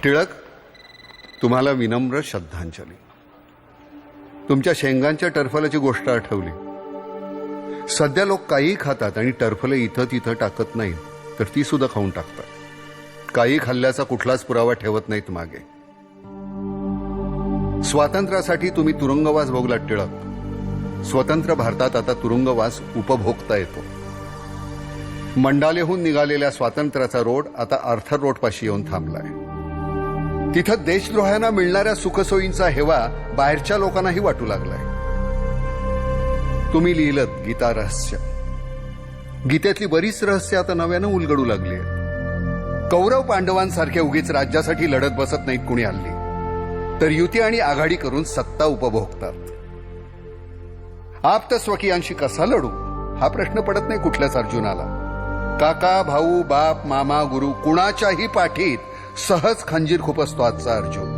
टिळक, तुम्हाला विनम्र श्रद्धांजली. तुमच्या शेंगांच्या टरफलाची गोष्ट आठवली. सध्या लोक काही खातात आणि टरफलं इथं तिथं टाकत नाहीत, तर ती सुद्धा खाऊन टाकतात. काही खाल्ल्याचा कुठलाच पुरावा ठेवत नाहीत मागे. स्वातंत्र्यासाठी तुम्ही तुरुंगवास भोगलात टिळक. स्वतंत्र भारतात आता तुरुंगवास उपभोगता येतो. मंडालेहून निघालेल्या स्वातंत्र्याचा रोड आता आर्थर रोड पाशी येऊन थांबलाय. तिथं देशद्रोह्यांना मिळणाऱ्या सुखसोयींचा हेवा बाहेरच्या लोकांनाही वाटू लागलाय. तुम्ही लिहिलंत गीता रहस्य. गीतेतली बरीच रहस्य आता नव्यानं उलगडू लागली आहेत. कौरव पांडवांसारखे उगीच राज्यासाठी लढत बसत नाहीत कुणी हल्ली, तर युती आणि आघाडी करून सत्ता उपभोगतात. आप्तस्वकीयांशी कसा लढू हा प्रश्न पडत नाही कुठल्याच अर्जुनाला. काका, भाऊ, बाप, मामा, गुरु कुणाच्याही पाठीत सहज खंजीर खुपसतो आजचा अर्जुन.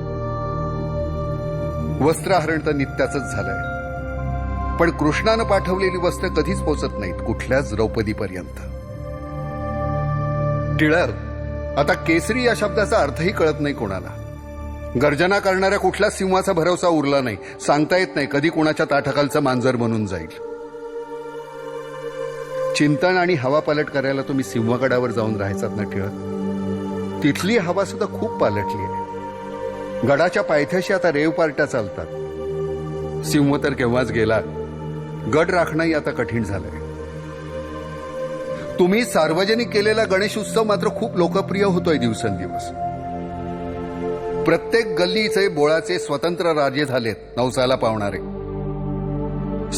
वस्त्रहरण तर नित्याचंच झालंय, पण कृष्णानं पाठवलेली वस्त्र कधीच पोचत नाहीत कुठल्याच द्रौपदीपर्यंत. टिळक, आता केसरी या शब्दाचा अर्थही कळत नाही कोणाला. गर्जना करणाऱ्या कुठल्याच सिंहाचा भरवसा उरला नाही. सांगता येत नाही कधी कुणाच्या ताठाखालचं मांजर बनून जाईल. चिंतन आणि हवा पालट करायला तुम्ही सिंहगडावर जाऊन राहायचात ना टिळक. तिथली हवा सुद्धा खूप पालटली आहे. गडाच्या पायथ्याशी आता रेव पार्ट्या चालतात. सिंह तर केव्हाच गेला. गड राखणंही आता कठीण झालंय. तुम्ही सार्वजनिक केलेला गणेश उत्सव मात्र खूप लोकप्रिय होतोय दिवसेंदिवस. प्रत्येक गल्लीचे बोळाचे स्वतंत्र राज्य झालेत नवसाला पावणारे.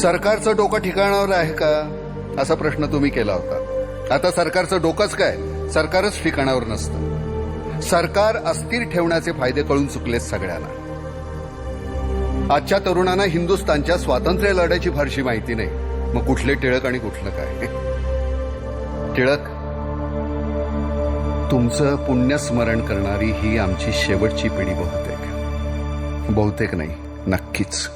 सरकारचं डोकं ठिकाणावर आहे का असा प्रश्न तुम्ही केला होता. आता सरकारचं डोकंच काय, सरकारच ठिकाणावर नसतं. सरकार अस्थिर ठेवण्याचे फायदे कळून चुकलेत सगळ्यांना. आजच्या तरुणांना हिंदुस्थानच्या स्वातंत्र्य लढ्याची फारशी माहिती नाही. मग कुठले टिळक आणि कुठलं काय. टिळक, तुमचं पुण्यस्मरण करणारी ही आमची शेवटची पिढी बहुतेक नाही, नक्कीच.